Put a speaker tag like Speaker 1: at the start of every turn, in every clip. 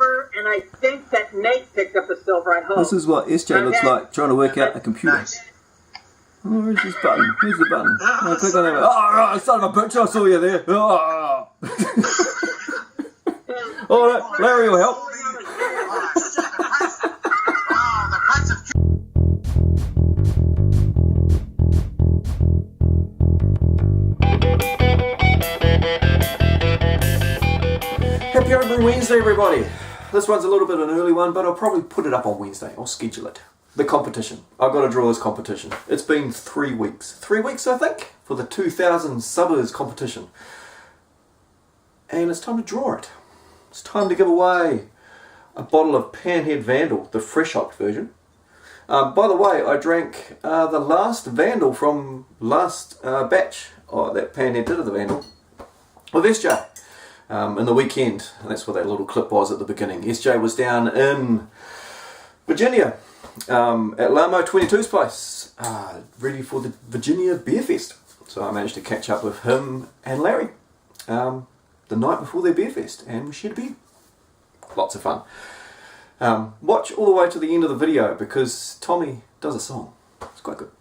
Speaker 1: silver, and I think that Nate picked up the silver at home.
Speaker 2: This is what SJ looks like trying to work out a computer.
Speaker 3: Nice.
Speaker 2: Oh, where's this button? Where's the button? Oh, click on that. Oh, son of a bitch, I saw you there. Oh. All right, Larry will help. Happy Homebrew Wednesday, everybody. This one's a little bit of an early one, but I'll probably put it up on Wednesday. I'll schedule it. The competition. I've got to draw this competition. It's been 3 weeks. 3 weeks, I think, for the 2000 Subbers competition. And it's time to draw it. It's time to give away a bottle of Panhead Vandal, the fresh hopped version. By the way, I drank the last Vandal from last batch that Panhead did of the Vandal with SJ in the weekend. And that's where that little clip was at the beginning. SJ was down in Virginia at Lamo 22's place, ready for the Virginia Beer Fest. So I managed to catch up with him and Larry the night before their beer fest, and we shared a beer. Lots of fun. Watch all the way to the end of the video because Tommy does a song. It's quite good.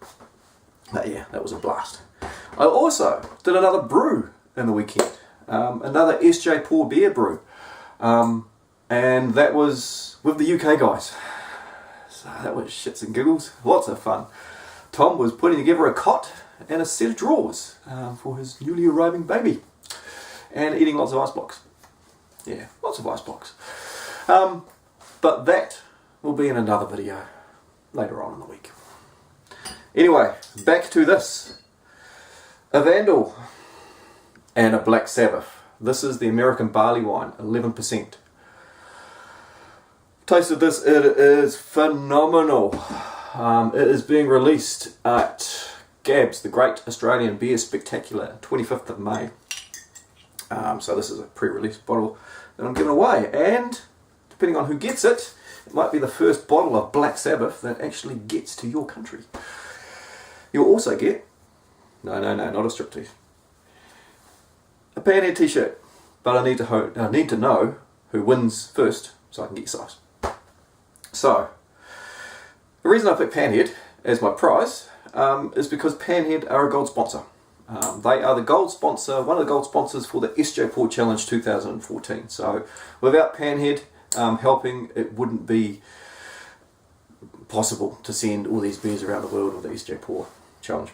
Speaker 2: But yeah, that was a blast. I also did another brew in the weekend. Another SJ Pour Beer brew. And that was with the UK guys. So that was shits and giggles. Lots of fun. Tom was putting together a cot and a set of drawers for his newly arriving baby. And eating lots of ice blocks. Yeah, lots of ice blocks. But that will be in another video later on in the week. Anyway, back to this. A Vandal and a Black Sabbath. This is the American barley wine, 11%. Tasted this, it is phenomenal. It is being released at Gabs, the Great Australian Beer Spectacular, 25th of May. So this is a pre-release bottle that I'm giving away, and depending on who gets it, it might be the first bottle of Black Sabbath that actually gets to your country. You'll also get, no, not a striptease, a Panhead t-shirt, but I need to know who wins first so I can get your size. So, the reason I picked Panhead as my prize is because Panhead are a gold sponsor. They are the gold sponsor, one of the gold sponsors for the SJ Pour Challenge 2014. So without Panhead helping, it wouldn't be possible to send all these beers around the world with the SJ Pour Challenge.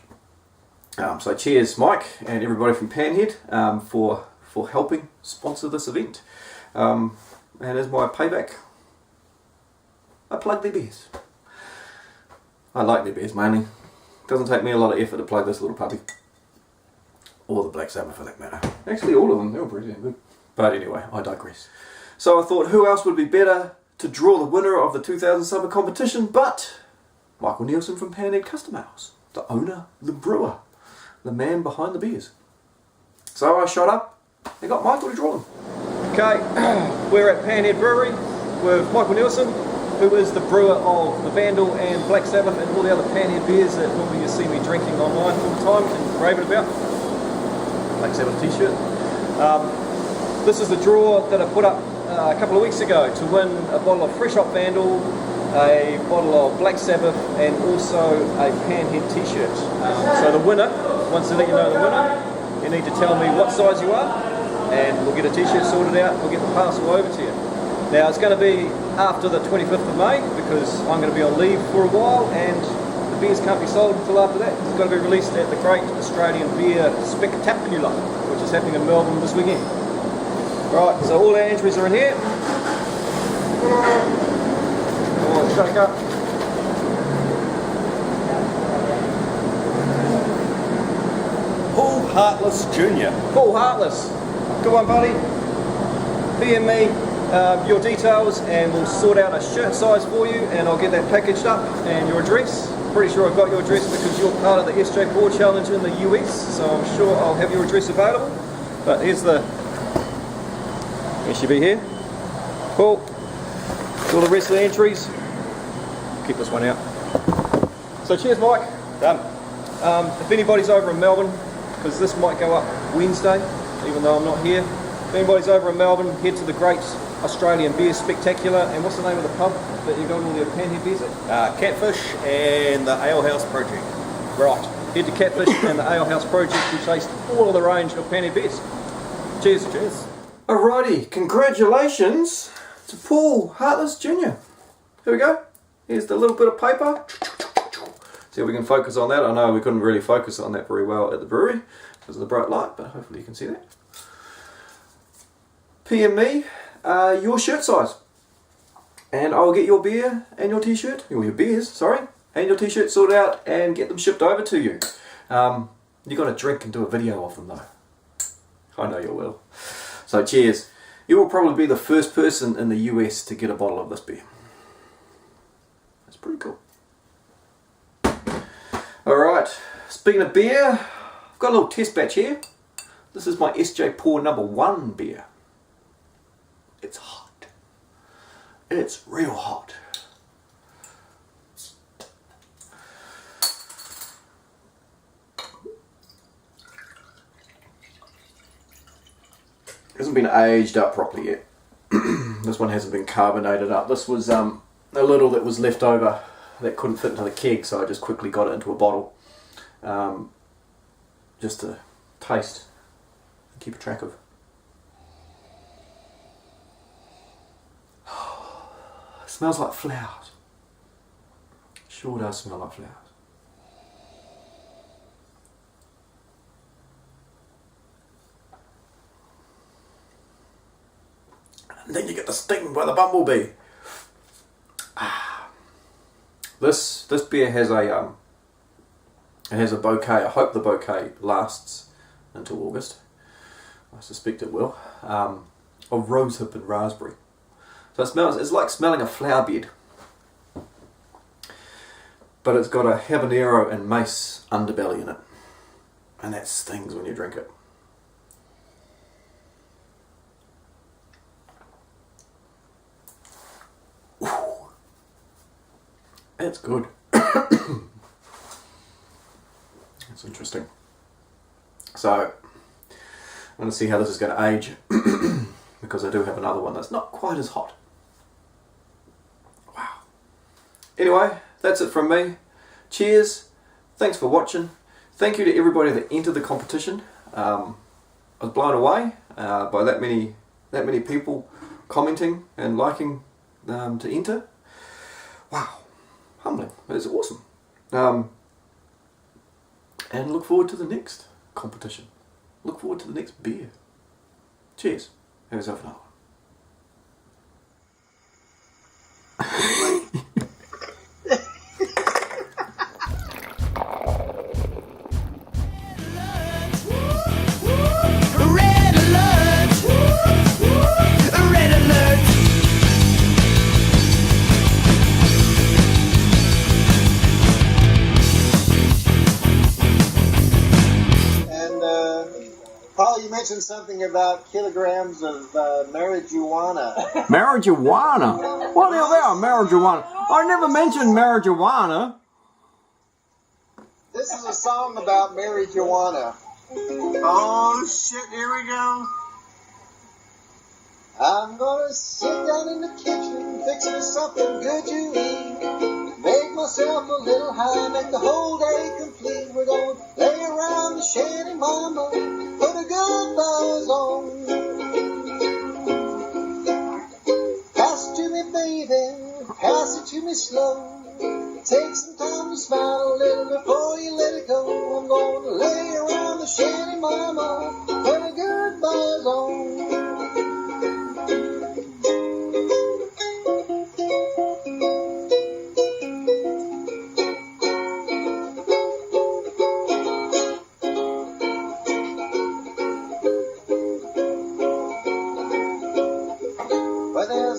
Speaker 2: So cheers, Mike, and everybody from Panhead for helping sponsor this event. And as my payback, I plug their beers. I like their beers mainly. Doesn't take me a lot of effort to plug this little puppy. Or the Black Sabbath for that matter. Actually all of them, they're all pretty damn good. But anyway, I digress. So I thought who else would be better to draw the winner of the 2000 Summer competition but Michael Nielsen from Panhead Custom House. The owner, the brewer, the man behind the beers. So I shot up and got Michael to draw them. Okay, we're at Panhead Brewery with Michael Nielsen, who is the brewer of the Vandal and Black Sabbath and all the other Panhead beers that normally you see me drinking online all the time and raving about. Black Sabbath t-shirt. This is the draw that I put up a couple of weeks ago to win a bottle of Fresh Hop Vandal, a bottle of Black Sabbath, and also a Panhead t-shirt. So the winner, once I let you know the winner, you need to tell me what size you are, and we'll get a t-shirt sorted out. We'll get the parcel over to you. Now it's going to be after the 25th of May because I'm going to be on leave for a while, and the beers can't be sold until after that. It's got to be released at the Great Australian Beer Spectacular, which is happening in Melbourne this weekend. Right, so all our entries are in here. Oh, shake up.
Speaker 4: Paul Heartless Jr.
Speaker 2: Paul Heartless. Good one, buddy. PM me your details and we'll sort out a shirt size for you, and I'll get that packaged up, and your address. Pretty sure I've got your address because you're part of the SJ Pour Challenge in the US, so I'm sure I'll have your address available. But here's the, it should be here. Cool. All the rest of the entries. Keep this one out. So cheers, Mike.
Speaker 4: Done.
Speaker 2: If anybody's over in Melbourne, because this might go up Wednesday, even though I'm not here. If anybody's over in Melbourne, head to the Great Australian Beer Spectacular. And what's the name of the pub that you got all your panhead beers at?
Speaker 3: Catfish and the Ale House Project.
Speaker 2: Right. Head to Catfish and the Ale House Project to taste all of the range of panhead beers. Cheers.
Speaker 3: Cheers.
Speaker 2: Alrighty, congratulations to Paul Heartless Jr. Here we go. Here's the little bit of paper. See if we can focus on that. I know we couldn't really focus on that very well at the brewery because of the bright light, but hopefully you can see that. PM me your shirt size, and I'll get your beer and your t-shirt, or your beers, sorry, and your t-shirt sorted out and get them shipped over to you. You got to drink and do a video of them though. I know you will. So cheers. You will probably be the first person in the US to get a bottle of this beer. That's pretty cool. Alright, speaking of beer, I've got a little test batch here. This is my SJ Pour number 1 beer. It's hot. It's real hot. Hasn't been aged up properly yet. This one hasn't been carbonated up. This was a little that was left over that couldn't fit into the keg, so I just quickly got it into a bottle just to taste and keep track of. It smells like flowers. Sure does smell like flowers. And then you get the sting by the bumblebee. This beer has a bouquet. I hope the bouquet lasts until August. I suspect it will. Of rosehip and raspberry. So it's like smelling a flower bed. But it's got a habanero and mace underbelly in it. And that stings when you drink it. That's good. That's interesting. So, I'm going to see how this is going to age because I do have another one that's not quite as hot. Wow. Anyway, that's it from me. Cheers. Thanks for watching. Thank you to everybody that entered the competition. I was blown away by that many people commenting and liking to enter. Wow. Humbling. It's awesome. And look forward to the next competition. Look forward to the next beer. Cheers. Have yourself another one.
Speaker 4: Paul, you mentioned something about kilograms of marijuana.
Speaker 2: Marijuana? What the hell are marijuana? I never mentioned marijuana.
Speaker 4: This is a song about marijuana.
Speaker 1: Oh shit, here we go.
Speaker 4: I'm gonna sit down in the kitchen, fix me something good to eat. Make myself a little high, make the whole day complete. We're gonna lay around the shanty, mama, put a good buzz on. Pass it to me, baby, pass it to me slow. Take some time to smile a little before you let it go. I'm gonna lay around the shanty, mama, put a good buzz on.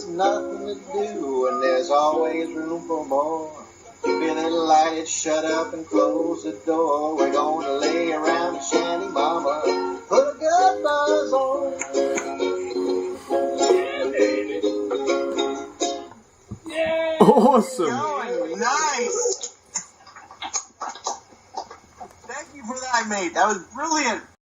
Speaker 4: Nothing to do, and there's always room for more. Feel it light, shut up and close the door. We're gonna lay around the shanty, mama, put a good buzz on.
Speaker 1: Yeah, baby. Yeah.
Speaker 2: Awesome.
Speaker 4: Going nice. Thank you for that, mate. That was brilliant.